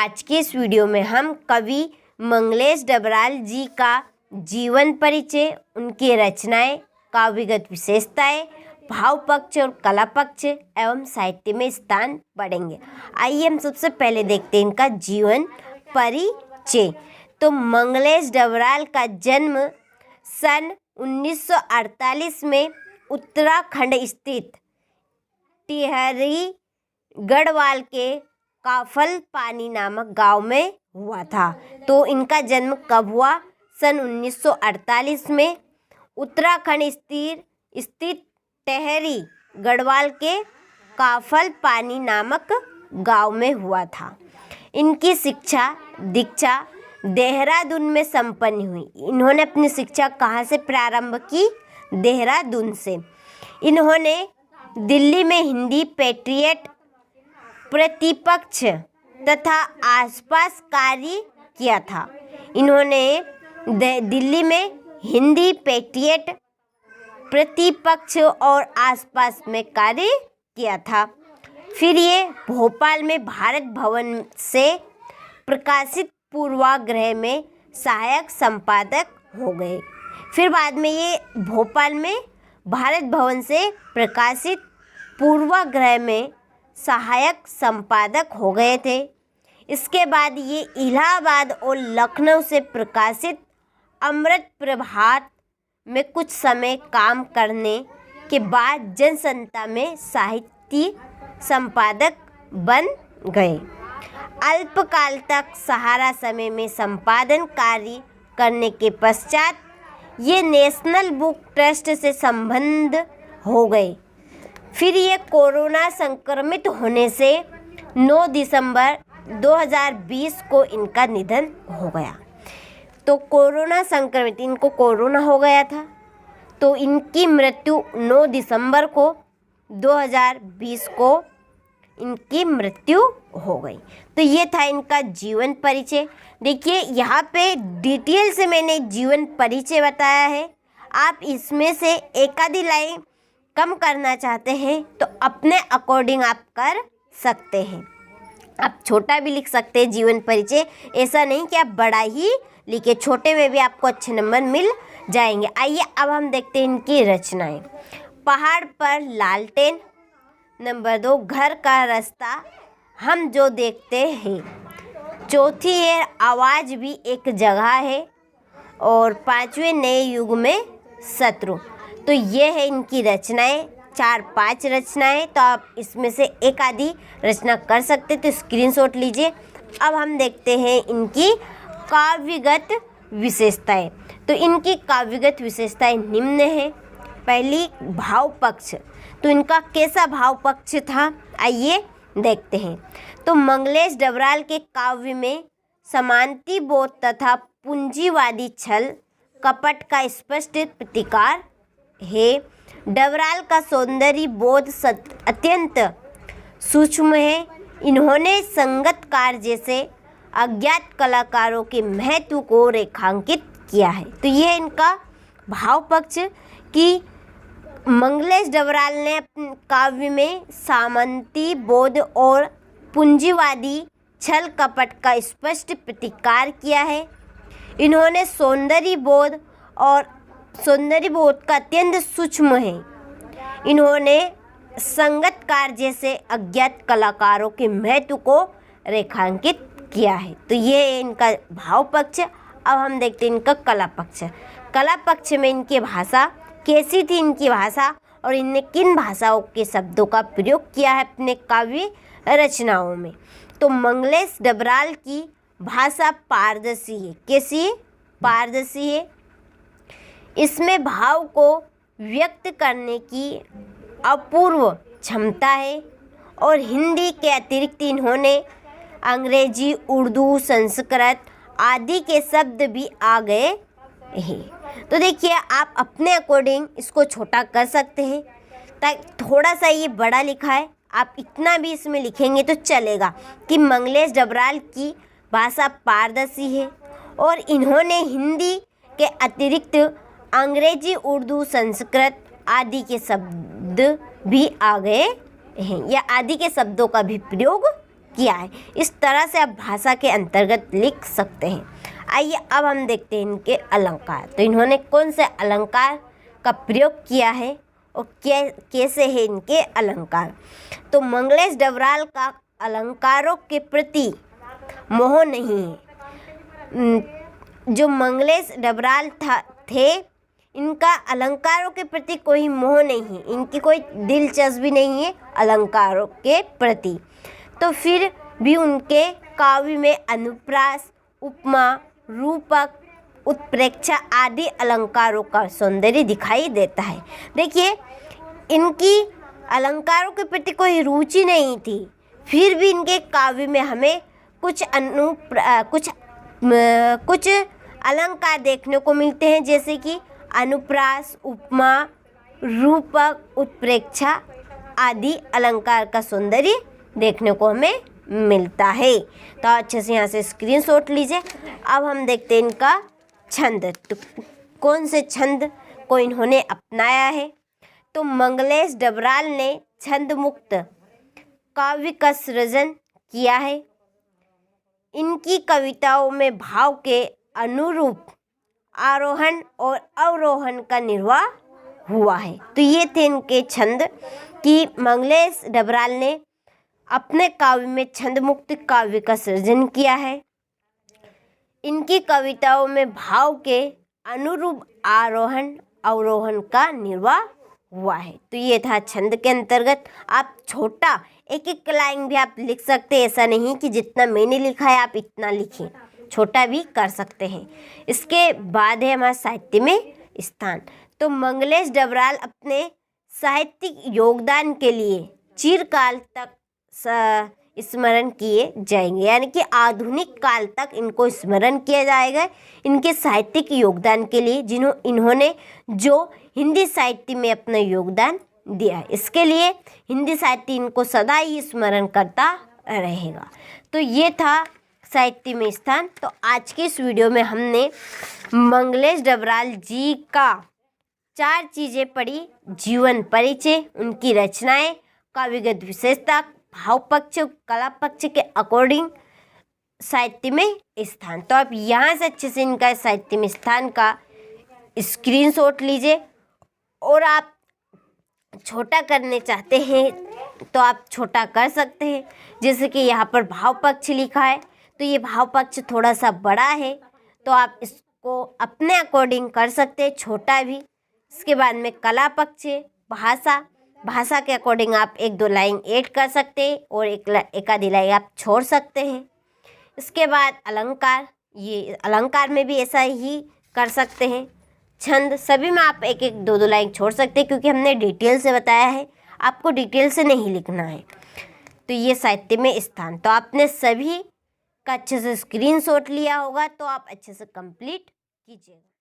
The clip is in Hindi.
आज के इस वीडियो में हम कवि मंगलेश डबराल जी का जीवन परिचय, उनकी रचनाएं, काव्यगत विशेषताएं, भाव पक्ष और कला पक्ष एवं साहित्य में स्थान पढ़ेंगे। आइए हम सबसे पहले देखते हैं इनका जीवन परिचय। तो मंगलेश डबराल का जन्म सन 1948 में उत्तराखंड स्थित टिहरी गढ़वाल के काफल पानी नामक गांव में हुआ था। तो इनका जन्म कब हुआ? सन 1948 में उत्तराखंड स्थित टिहरी गढ़वाल के काफल पानी नामक गांव में हुआ था। इनकी शिक्षा दीक्षा देहरादून में संपन्न हुई। इन्होंने अपनी शिक्षा कहाँ से प्रारंभ की? देहरादून से। इन्होंने दिल्ली में हिंदी पेट्रियट प्रतिपक्ष तथा आसपास कार्य किया था। इन्होंने दिल्ली में हिंदी पेट्रियट प्रतिपक्ष और आसपास में कार्य किया था। फिर ये भोपाल में भारत भवन से प्रकाशित पूर्वाग्रह में सहायक संपादक हो गए। फिर बाद में ये भोपाल में भारत भवन से प्रकाशित पूर्वाग्रह में सहायक संपादक हो गए थे। इसके बाद ये इलाहाबाद और लखनऊ से प्रकाशित अमृत प्रभात में कुछ समय काम करने के बाद जनसंता में साहित्य संपादक बन गए। अल्पकाल तक सहारा समय में संपादन कार्य करने के पश्चात ये नेशनल बुक ट्रस्ट से संबंध हो गए। फिर ये कोरोना संक्रमित होने से 9 दिसंबर 2020 को इनका निधन हो गया। तो कोरोना संक्रमित, इनको कोरोना हो गया था, तो इनकी मृत्यु 9 दिसंबर को 2020 को इनकी मृत्यु हो गई। तो ये था इनका जीवन परिचय। देखिए यहाँ पे डिटेल से मैंने जीवन परिचय बताया है। आप इसमें से एक आधी लाइन कम करना चाहते हैं तो अपने अकॉर्डिंग आप कर सकते हैं। आप छोटा भी लिख सकते हैं जीवन परिचय, ऐसा नहीं कि आप बड़ा ही लिखे, छोटे में भी आपको अच्छे नंबर मिल जाएंगे। आइए अब हम देखते हैं इनकी रचनाएं। पहाड़ पर लालटेन, नंबर 2 घर का रास्ता, हम जो देखते हैं, चौथी है आवाज़ भी एक जगह है, और 5वें नए युग में शत्रु। तो ये है इनकी रचनाएं, 4-5 रचनाएं। तो आप इसमें से एक आधी रचना कर सकते, तो स्क्रीनशॉट लीजिए। अब हम देखते हैं इनकी काव्यगत विशेषताएं। तो इनकी काव्यगत विशेषताएं निम्न है। पहली, भाव पक्ष। तो इनका कैसा भाव पक्ष था, आइए देखते हैं। तो मंगलेश डबराल के काव्य में समानता बोध तथा पूंजीवादी छल कपट का स्पष्ट प्रतिकार है। डबराल का सौंदर्य बोध अत्यंत सूक्ष्म है। इन्होंने संगीतकार जैसे अज्ञात कलाकारों के महत्व को रेखांकित किया है। तो यह इनका भाव पक्ष कि मंगलेश डबराल ने अपने काव्य में सामंती बोध और पूंजीवादी छल कपट का स्पष्ट प्रतिकार किया है। इन्होंने सौंदर्य बोध का अत्यंत सूक्ष्म है। इन्होंने संगीतकार जैसे अज्ञात कलाकारों के महत्व को रेखांकित किया है। तो ये है इनका भाव पक्ष। अब हम देखते हैं इनका कला पक्ष। कला पक्ष में इनकी भाषा कैसी थी, इनकी भाषा, और इनने किन भाषाओं के शब्दों का प्रयोग किया है अपने काव्य रचनाओं में। तो मंगलेश डबराल की भाषा पारदर्शी है। कैसी है? पारदर्शी है। इसमें भाव को व्यक्त करने की अपूर्व क्षमता है। और हिंदी के अतिरिक्त इन्होंने अंग्रेजी, उर्दू, संस्कृत आदि के शब्द भी आ गए हैं। तो देखिए आप अपने अकॉर्डिंग इसको छोटा कर सकते हैं। ताकि थोड़ा सा ये बड़ा लिखा है, आप इतना भी इसमें लिखेंगे तो चलेगा कि मंगलेश डबराल की भाषा पारदर्शी है और इन्होंने हिंदी के अतिरिक्त अंग्रेजी, उर्दू, संस्कृत आदि के शब्द भी आ गए हैं या आदि के शब्दों का भी प्रयोग किया है। इस तरह से आप भाषा के अंतर्गत लिख सकते हैं। आइए अब हम देखते हैं इनके अलंकार। तो इन्होंने कौन से अलंकार का प्रयोग किया है और कैसे है इनके अलंकार। तो मंगलेश डबराल का अलंकारों के प्रति मोह नहीं है। जो मंगलेश डबराल थे, इनका अलंकारों के प्रति कोई मोह नहीं है, इनकी कोई दिलचस्पी नहीं है अलंकारों के प्रति। तो फिर भी उनके काव्य में अनुप्रास, उपमा, रूपक, उत्प्रेक्षा आदि अलंकारों का सौंदर्य दिखाई देता है। देखिए, इनकी अलंकारों के प्रति कोई रुचि नहीं थी, फिर भी इनके काव्य में हमें कुछ अलंकार देखने को मिलते हैं, जैसे कि अनुप्रास, उपमा, रूपक, उत्प्रेक्षा आदि अलंकार का सौंदर्य देखने को हमें मिलता है। तो अच्छे से यहाँ से स्क्रीनशॉट लीजिए। अब हम देखते हैं इनका छंद। तो कौन से छंद को इन्होंने अपनाया है। तो मंगलेश डबराल ने छंद मुक्त काव्य का सृजन किया है। इनकी कविताओं में भाव के अनुरूप आरोहण और अवरोहण का निर्वाह हुआ है। तो ये थे इनके छंद कि मंगलेश डबराल ने अपने काव्य में छंद मुक्त काव्य का सृजन किया है। इनकी कविताओं में भाव के अनुरूप आरोहण अवरोहण का निर्वाह हुआ है। तो ये था छंद के अंतर्गत। आप छोटा एक एक लाइन भी आप लिख सकते हैं, ऐसा नहीं कि जितना मैंने लिखा है आप इतना लिखें, छोटा भी कर सकते हैं। इसके बाद है हमारा साहित्य में स्थान। तो मंगलेश डबराल अपने साहित्यिक योगदान के लिए चिरकाल तक स्मरण किए जाएंगे, यानी कि आधुनिक काल तक इनको स्मरण किया जाएगा इनके साहित्यिक योगदान के लिए, इन्होंने जो हिंदी साहित्य में अपना योगदान दिया है। इसके लिए हिंदी साहित्य इनको सदा ही स्मरण करता रहेगा। तो ये था साहित्य में स्थान। तो आज के इस वीडियो में हमने मंगलेश डबराल जी का 4 चीज़ें पढ़ी। जीवन परिचय, उनकी रचनाएं, काव्यगत विशेषता, भाव पक्ष, कला पक्ष के अकॉर्डिंग साहित्य में स्थान। तो आप यहाँ से अच्छे से इनका साहित्य में स्थान का स्क्रीनशॉट लीजिए। और आप छोटा करने चाहते हैं तो आप छोटा कर सकते हैं। जैसे कि यहाँ पर भाव पक्ष लिखा है, तो ये भाव पक्ष थोड़ा सा बड़ा है, तो आप इसको अपने अकॉर्डिंग कर सकते हैं, छोटा भी। इसके बाद में कला पक्ष, भाषा के अकॉर्डिंग आप 1-2 लाइन ऐड कर सकते हैं और एक आधी लाइन आप छोड़ सकते हैं। इसके बाद अलंकार, ये अलंकार में भी ऐसा ही कर सकते हैं। छंद, सभी में आप 1-1, 2-2 लाइन छोड़ सकते हैं, क्योंकि हमने डिटेल से बताया है, आपको डिटेल से नहीं लिखना है। तो ये साहित्य में स्थान। तो आपने सभी का अच्छे से स्क्रीनशॉट लिया होगा, तो आप अच्छे से कंप्लीट कीजिएगा।